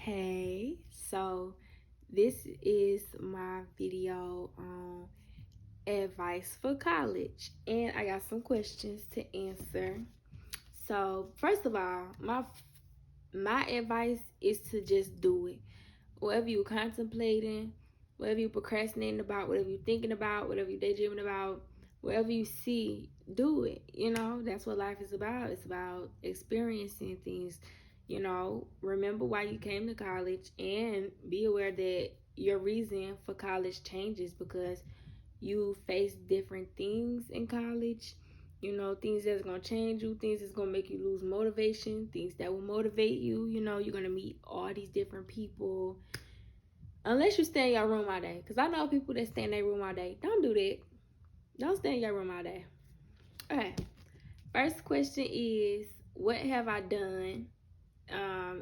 Hey, so this is my video on advice for college, and I got some questions to answer. So, first of all, my advice is to just do it. Whatever you're contemplating, whatever you're procrastinating about, whatever you're thinking about, whatever you're daydreaming about, wherever you see, do it. That's what life is about. It's about experiencing things. Remember why you came to college and be aware that your reason for college changes because you face different things in college. Things that's gonna change you, things that's gonna make you lose motivation, things that will motivate you. You're gonna meet all these different people. Unless you stay in your room all day. Because I know people that stay in their room all day. Don't do that. Don't stay in your room all day. Okay. First question is, what have I done?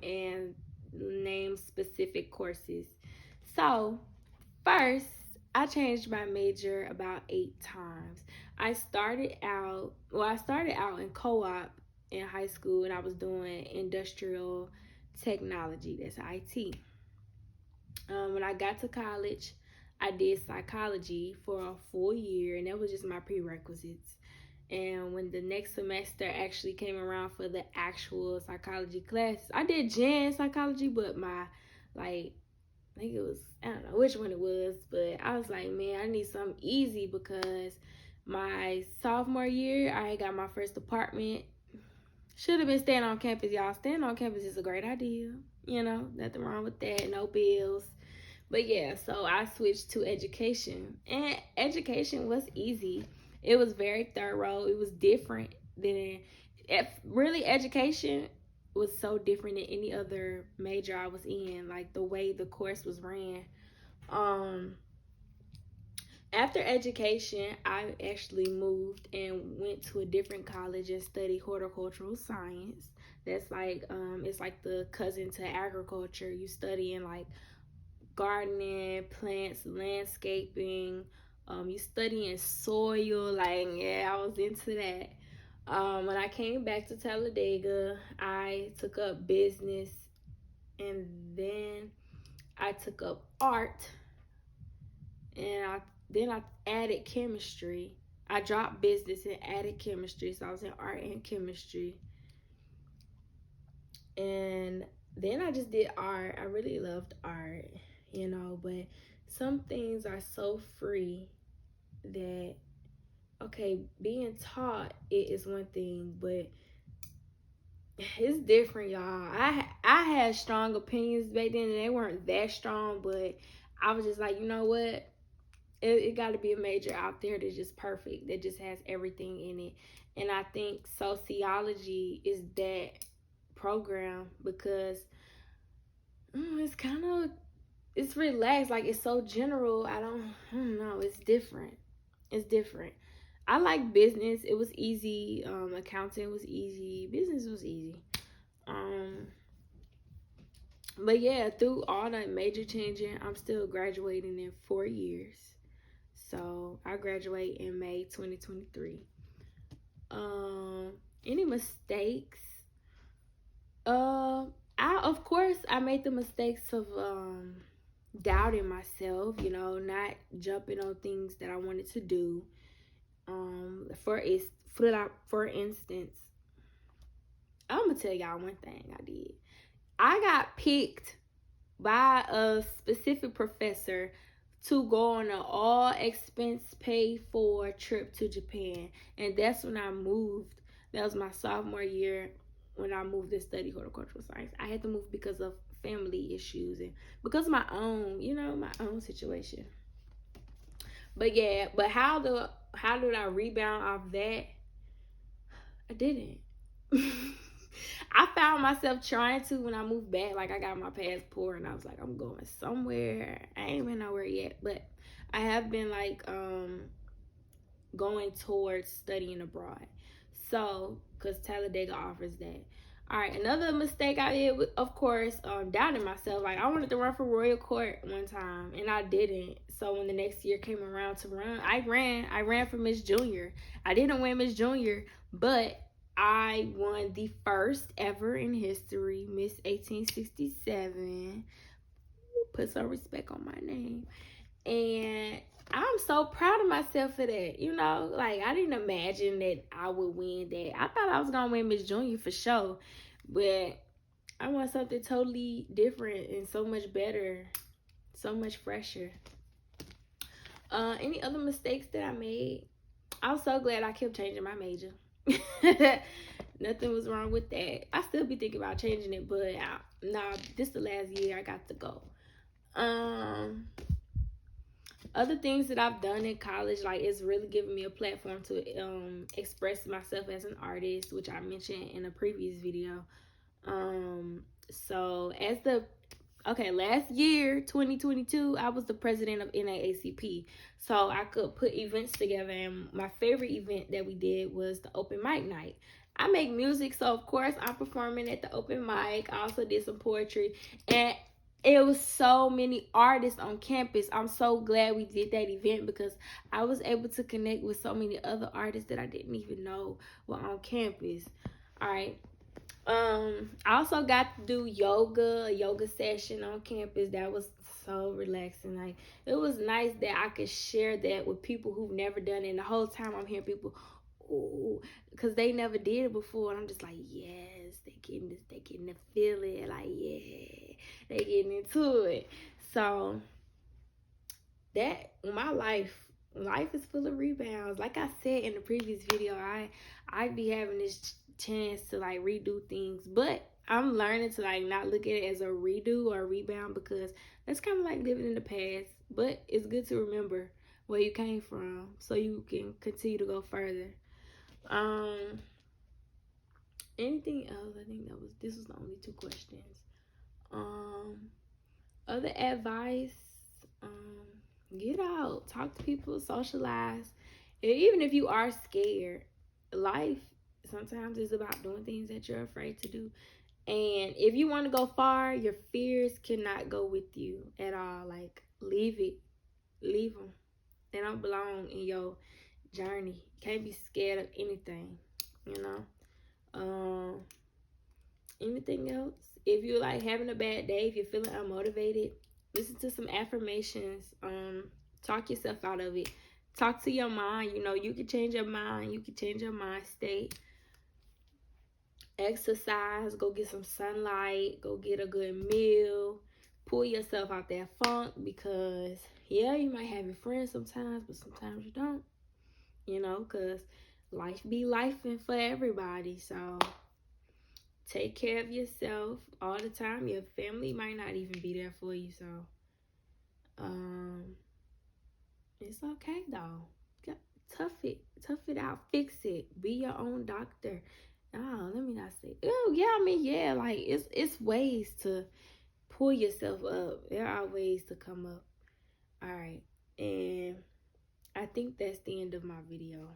And name specific courses. So, first, I changed my major about 8 times. I started out in co-op in high school, and I was doing industrial technology. That's IT. When I got to college, I did psychology for a full year, and that was just my prerequisites. And when the next semester actually came around for the actual psychology class, I did gen psychology, but I think it was, I don't know which one it was, but I was like, man, I need something easy because my sophomore year, I got my first apartment. Should have been staying on campus, y'all. Staying on campus is a great idea. Nothing wrong with that. No bills. But yeah, so I switched to education. And education was easy. It was very thorough. It was different than really education was so different than any other major I was in. Like the way the course was ran. Um After education, I actually moved and went to a different college and studied horticultural science. That's like it's like the cousin to agriculture. You study in like gardening, plants, landscaping. You studying soil. Like, yeah, I was into that. When I came back to Talladega, I took up business, and then I took up art, and I added chemistry. I dropped business and added chemistry, so I was in art and chemistry. And then I just did art. I really loved art, but some things are so free that, okay, being taught it is one thing, but it's different, y'all. I had strong opinions back then, and they weren't that strong, but I was just like, you know what? It got to be a major out there that's just perfect, that just has everything in it. And I think sociology is that program because it's kind of, it's relaxed. Like, it's so general. I don't know. It's different. It's different. I like business. It was easy. Accounting was easy. Business was easy. But yeah, through all that major changing, I'm still graduating in 4 years. So I graduate in May 2023. Any mistakes? I made the mistakes of doubting myself, not jumping on things that I wanted to do. For instance, I'm gonna tell y'all one thing I did. I got picked by a specific professor to go on an all expense paid for trip to Japan, and that's when I moved. That was my sophomore year when I moved to study horticultural science. I had to move because of family issues and because of my own, my own situation. But yeah, but how did I rebound off that? I didn't. I found myself trying to when I moved back. Like, I got my passport and I was like, I'm going somewhere. I ain't been nowhere yet, but I have been like going towards studying abroad. So, because Talladega offers that. All right, another mistake I did, of course, doubting myself. Like, I wanted to run for Royal Court one time, and I didn't. So when the next year came around to run, I ran for Miss Junior. I didn't win Miss Junior, but I won the first ever in history, Miss 1867. Put some respect on my name. And I'm so proud of myself for that. You know, like I didn't imagine that I would win that. I thought I was gonna win Miss Junior for sure. But I want something totally different and so much better, so much fresher. Any other mistakes that I made? I'm so glad I kept changing my major. Nothing was wrong with that. I still be thinking about changing it, but nah, this the last year I got to go. Other things that I've done in college, like it's really given me a platform to express myself as an artist, which I mentioned in a previous video. So as the last year, 2022, I was the president of NAACP. So I could put events together, and my favorite event that we did was the open mic night. I make music, so of course I'm performing at the open mic. I also did some poetry, and it was so many artists on campus. I'm so glad we did that event because I was able to connect with so many other artists that I didn't even know were on campus. All right. I also got to do a yoga session on campus. That was so relaxing. Like it was nice that I could share that with people who've never done it. And the whole time I'm hearing people, ooh, because they never did it before, and I'm just like, yes, they getting to feel it. Like yeah, they getting into it. So that my life is full of rebounds. Like I said in the previous video, I be having this chance to like redo things, but I'm learning to like not look at it as a redo or a rebound because that's kind of like living in the past. But it's good to remember where you came from so you can continue to go further. Anything else? I think this was the only two questions. Other advice, get out, talk to people, socialize. Even if you are scared, life sometimes is about doing things that you're afraid to do. And if you want to go far, your fears cannot go with you at all. Like, leave them. They don't belong in your journey. You can't be scared of anything, you know. Anything else? If you're like having a bad day, if you're feeling unmotivated, listen to some affirmations. Talk yourself out of it. Talk to your mind. You know, you can change your mind. You can change your mind state. Exercise. Go get some sunlight. Go get a good meal. Pull yourself out that funk because, yeah, you might have your friends sometimes, but sometimes you don't. You know, because life be lifing for everybody. So take care of yourself all the time. Your family might not even be there for you, so it's okay though. Tough it out, fix it. Be your own doctor. Oh, let me not say. Oh, yeah, I mean, yeah, like it's ways to pull yourself up. There are ways to come up. All right, and I think that's the end of my video.